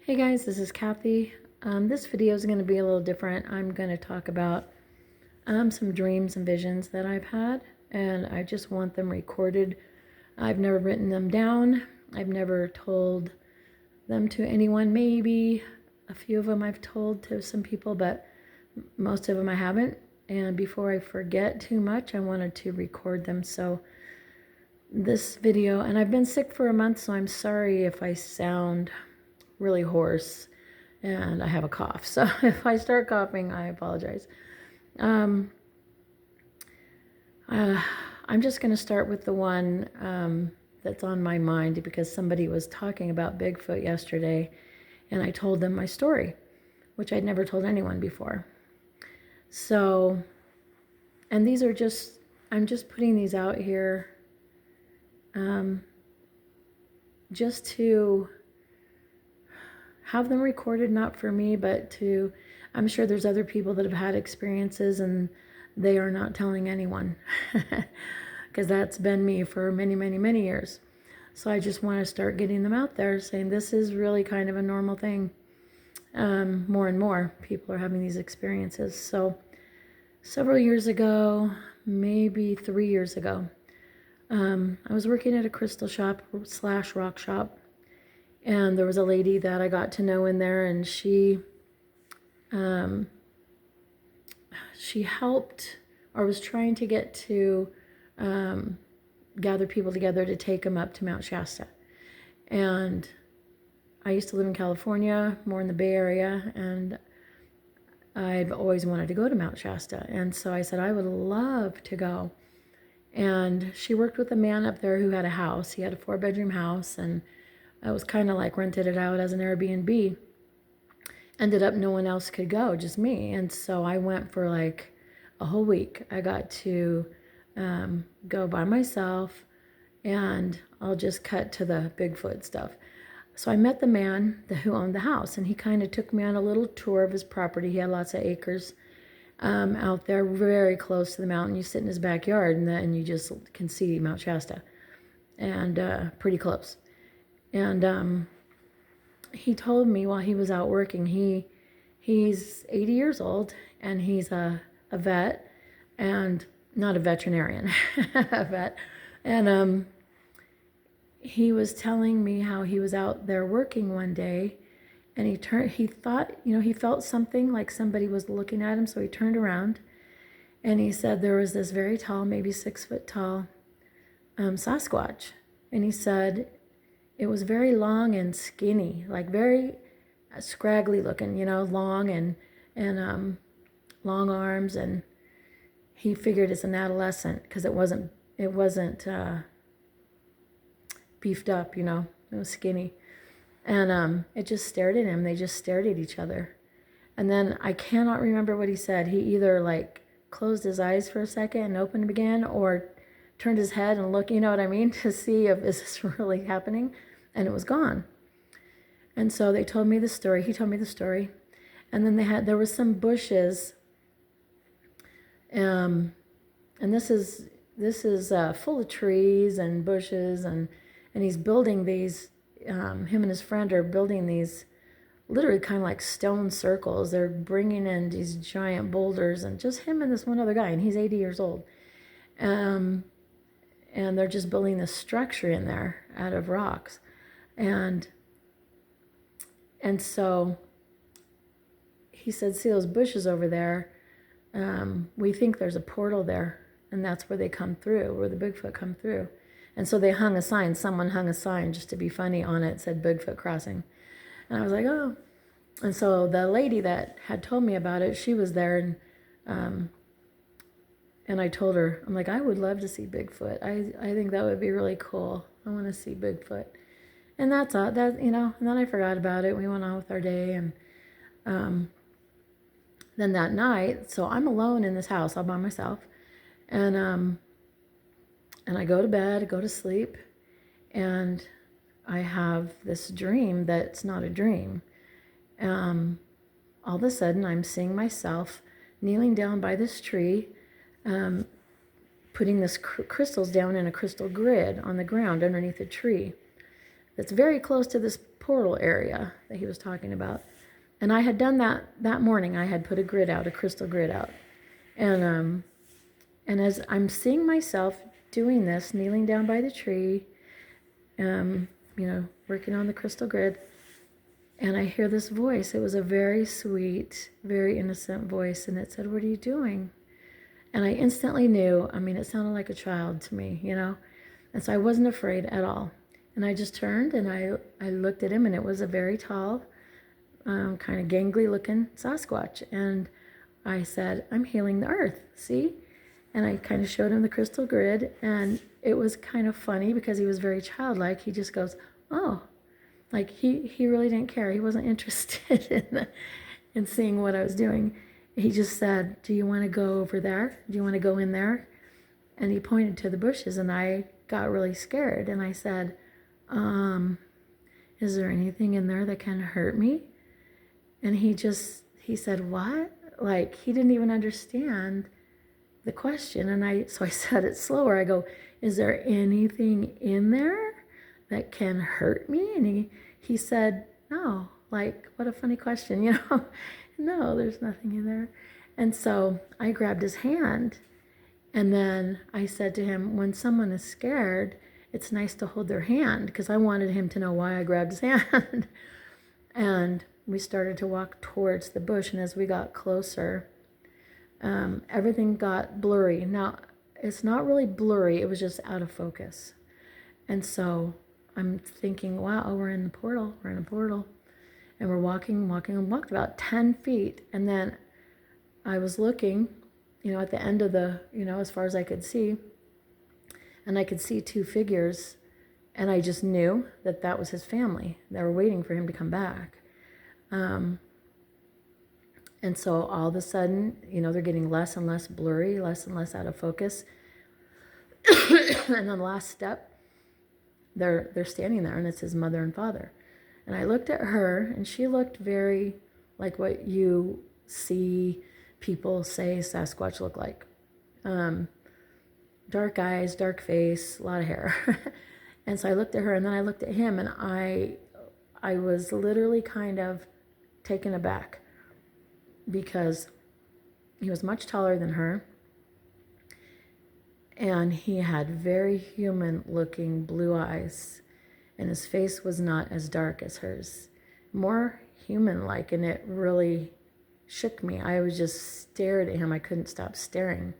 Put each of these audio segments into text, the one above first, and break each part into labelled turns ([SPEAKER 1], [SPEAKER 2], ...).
[SPEAKER 1] Hey guys, this is Kathy. This video is going to be a little different. I'm going to talk about some dreams and visions that I've had, and I just want them recorded. I've never written them down. I've never told them to anyone. Maybe a few of them I've told to some people, but most of them I haven't. And before I forget too much, I wanted to record them. So this video, and I've been sick for a month, so I'm sorry if I sound really hoarse and I have a cough. So if I start coughing, I apologize. I'm just going to start with the one that's on my mind because somebody was talking about Bigfoot yesterday and I told them my story, which I'd never told anyone before. So, and these are just, I'm just putting these out here just to have them recorded, not for me, but to, I'm sure there's other people that have had experiences and they are not telling anyone because that's been me for many, many, many years. So I just want to start getting them out there saying this is really kind of a normal thing. More and more people are having these experiences. So several years ago, maybe 3 years ago, I was working at a crystal shop / rock shop. And there was a lady that I got to know in there, and she helped or was trying to get to gather people together to take them up to Mount Shasta. And I used to live in California, more in the Bay Area, and I've always wanted to go to Mount Shasta. And so I said, I would love to go. And she worked with a man up there who had a house. He had a 4-bedroom house, and I was kind of like rented it out as an Airbnb. Ended up no one else could go, just me. And so I went for like a whole week. I got to go by myself, and I'll just cut to the Bigfoot stuff. So I met the man who owned the house, and he kind of took me on a little tour of his property. He had lots of acres out there, very close to the mountain. You sit in his backyard, and then you just can see Mount Shasta, and pretty close. And he told me while he was out working, he's 80 years old, and he's a vet, and not a veterinarian, a vet. And he was telling me how he was out there working one day, and he thought, he felt something like somebody was looking at him, so he turned around, and he said there was this very tall, maybe 6 foot tall Sasquatch, and he said it was very long and skinny, like very scraggly looking, long and long arms. And he figured it's an adolescent because it wasn't beefed up, it was skinny. And it just stared at him. They just stared at each other. And then I cannot remember what he said. He either like closed his eyes for a second and opened them again, or turned his head and looked, you know what I mean, to see if is this really happening, and it was gone. And so they told me the story. He told me the story, and then there was some bushes, and this is full of trees and bushes, and he's building these. Him and his friend are building these literally kind of like stone circles. They're bringing in these giant boulders, and just him and this one other guy, and he's 80 years old. And they're just building this structure in there out of rocks. And so he said, see those bushes over there? We think there's a portal there, and that's where they come through, where the Bigfoot come through. And so they hung a sign. Someone hung a sign just to be funny on it. It said Bigfoot crossing. And I was like, oh. And so the lady that had told me about it, she was there, and I told her, I'm like, I would love to see Bigfoot. I think that would be really cool. I want to see Bigfoot. And that's all. And then I forgot about it. We went on with our day. And then that night, so I'm alone in this house all by myself. And I go to bed, I go to sleep, and I have this dream that's not a dream. All of a sudden, I'm seeing myself kneeling down by this tree, putting this crystals down in a crystal grid on the ground underneath a tree. that's very close to this portal area that he was talking about. And I had done that morning. I had put a grid out, a crystal grid out. And as I'm seeing myself doing this, kneeling down by the tree, working on the crystal grid, and I hear this voice. It was a very sweet, very innocent voice, and it said, "What are you doing?" And I instantly knew, it sounded like a child to me, And so I wasn't afraid at all. And I just turned and I looked at him, and it was a very tall, kind of gangly looking Sasquatch. And I said, "I'm healing the earth, see?" And I kind of showed him the crystal grid, and it was kind of funny because he was very childlike. He just goes, "Oh," like he really didn't care. He wasn't interested in seeing what I was doing. He just said, "Do you want to go over there? Do you want to go in there?" And he pointed to the bushes, and I got really scared. And I said, "Is there anything in there that can hurt me?" And he said, "What?" Like he didn't even understand the question. And so I said it slower. I go, "Is there anything in there that can hurt me?" And he said, "No." Like, what a funny question, No, there's nothing in there. And so I grabbed his hand, and then I said to him, when someone is scared, it's nice to hold their hand, because I wanted him to know why I grabbed his hand. And we started to walk towards the bush, and as we got closer, everything got blurry. Now, it's not really blurry, it was just out of focus. And so I'm thinking, wow, we're in a portal. And we're walking, and walked about 10 feet. And then I was looking, at the end of the, as far as I could see. And I could see two figures. And I just knew that was his family. They were waiting for him to come back. And so all of a sudden, they're getting less and less blurry, less and less out of focus. And on the last step, they're standing there, and it's his mother and father. And I looked at her, and she looked very like what you see people say Sasquatch look like. Dark eyes, dark face, a lot of hair. And so I looked at her, and then I looked at him, and I was literally kind of taken aback because he was much taller than her, and he had very human-looking blue eyes. And his face was not as dark as hers, more human-like, and it really shook me. I was just stared at him. I couldn't stop staring.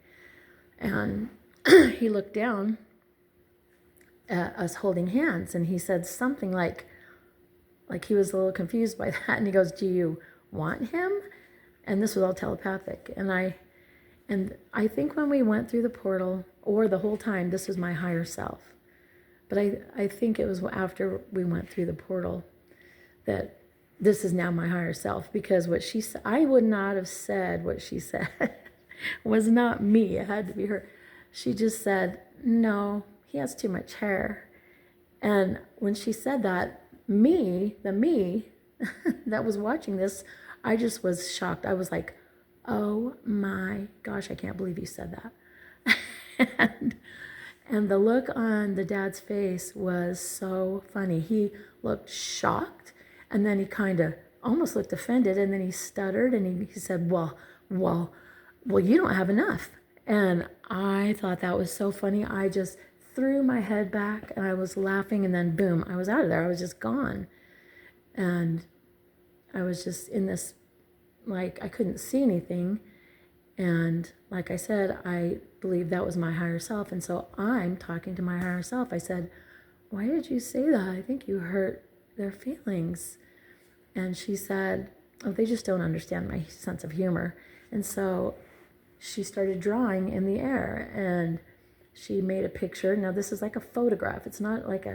[SPEAKER 1] And he looked down at us holding hands, and he said something like he was a little confused by that, and he goes, "Do you want him?" And this was all telepathic. And I think when we went through the portal, or the whole time, this was my higher self. But I think it was after we went through the portal that this is now my higher self, because what she said, I would not have said what she said. Was not me. It had to be her. She just said, "No, he has too much hair." And when she said that, the me that was watching this, I just was shocked. I was like, "Oh my gosh, I can't believe you said that." And the look on the dad's face was so funny. He looked shocked, and then he kind of almost looked offended, and then he stuttered, and he said, well, you don't have enough." And I thought that was so funny. I just threw my head back, and I was laughing, and then boom, I was out of there. I was just gone. And I was just in this, like, I couldn't see anything. And like I said, I believe that was my higher self. And so I'm talking to my higher self. I said, "Why did you say that? I think you hurt their feelings." And she said, "Oh, they just don't understand my sense of humor." And so she started drawing in the air, and she made a picture. Now this is like a photograph. It's not like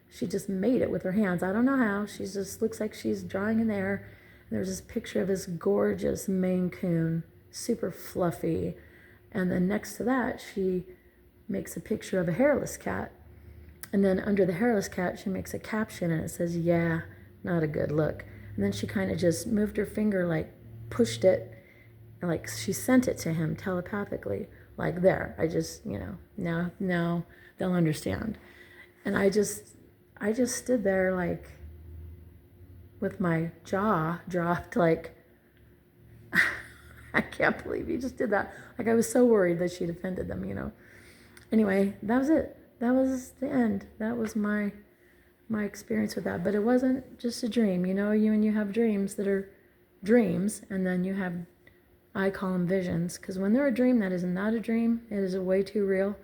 [SPEAKER 1] she just made it with her hands. I don't know how. She just looks like she's drawing in the air. And there's this picture of this gorgeous Maine Coon, super fluffy. And then next to that, she makes a picture of a hairless cat. And then under the hairless cat, she makes a caption, and it says, "Yeah, not a good look." And then she kind of just moved her finger, like pushed it, and like she sent it to him telepathically, like, "There, I just, now they'll understand." And I just I just stood there like with my jaw dropped, like, I can't believe you just did that. Like, I was so worried that she'd offended them, you know. Anyway, that was it. That was the end. That was my experience with that. But it wasn't just a dream, you know. You have dreams that are dreams, and then you have, I call them visions, because when they're a dream, that is not a dream. It is way too real.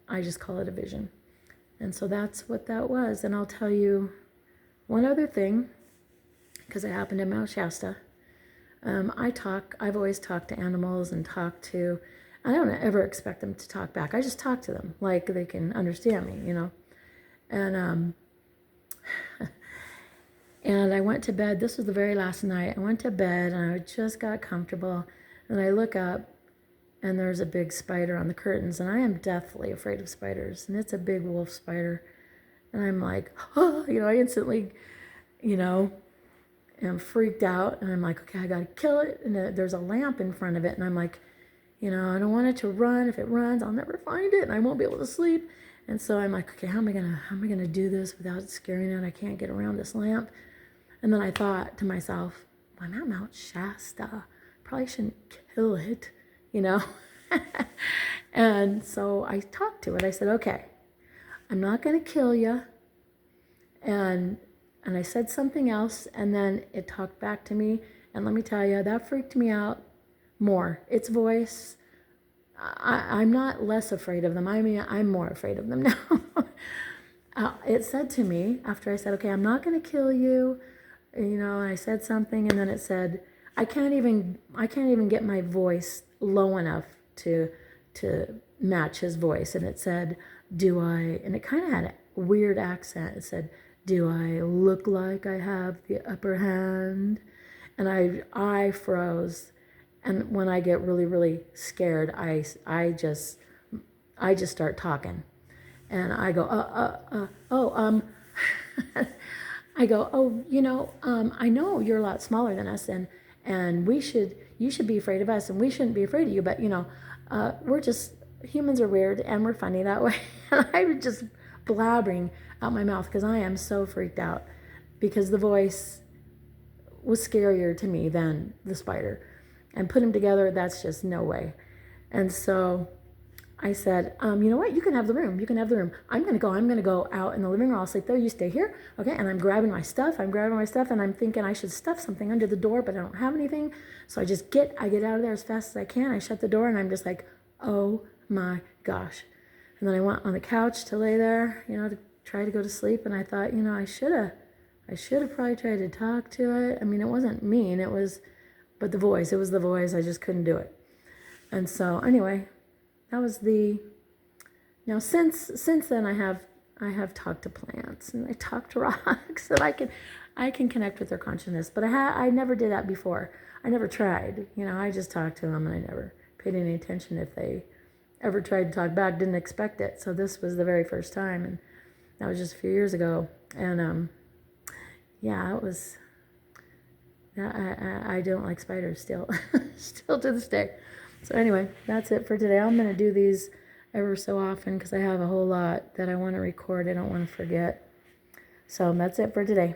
[SPEAKER 1] I just call it a vision. And so that's what that was. And I'll tell you one other thing, because it happened in Mount Shasta. I've always talked to animals and I don't ever expect them to talk back. I just talk to them like they can understand me, you know. And and I went to bed. This was the very last night. I went to bed and I just got comfortable. And I look up and there's a big spider on the curtains. And I am deathly afraid of spiders. And it's a big wolf spider. And I'm like, oh, you know, I instantly, you know, am freaked out. And I'm like, okay, I got to kill it. And there's a lamp in front of it. And I'm like, you know, I don't want it to run. If it runs, I'll never find it and I won't be able to sleep. And so I'm like, okay, how am I gonna do this without scaring it? I can't get around this lamp. And then I thought to myself, well, I'm at Mount Shasta. Probably shouldn't kill it, you know? And so I talked to it. I said, okay, I'm not gonna kill you. And I said something else, and then it talked back to me. And let me tell you, that freaked me out more. Its voice, I'm not less afraid of them. I mean, I'm more afraid of them now. It said to me, after I said, okay, I'm not going to kill you, you know, and I said something, and then it said, I can't even get my voice low enough to match his voice. And it said, and it kind of had a weird accent. It said, do I look like I have the upper hand? And I froze. And when I get really, really scared, I just start talking. And I go, I go, oh, you know, I know you're a lot smaller than us, and you should be afraid of us, and we shouldn't be afraid of you, but, you know, humans are weird, and we're funny that way. And I was just blabbering out my mouth, because I am so freaked out, because the voice was scarier to me than the spider. And put them together, that's just no way. And so I said, you know what? You can have the room. You can have the room. I'm going to go out in the living room. I'll sleep there. You stay here. Okay. And I'm grabbing my stuff. And I'm thinking I should stuff something under the door, but I don't have anything. So I get out of there as fast as I can. I shut the door and I'm just like, oh my gosh. And then I went on the couch to lay there, you know, to try to go to sleep. And I thought, you know, I should have probably tried to talk to it. I mean, it wasn't mean. It was the voice. It was the voice. I just couldn't do it. And so anyway, that was now since then I have talked to plants and I talked to rocks, and I can connect with their consciousness. But I never did that before. I never tried. You know, I just talked to them and I never paid any attention if they ever tried to talk back. Didn't expect it. So this was the very first time, and that was just a few years ago. And yeah, it was. I don't like spiders still, still to this day. So anyway, that's it for today. I'm going to do these ever so often because I have a whole lot that I want to record. I don't want to forget. So that's it for today.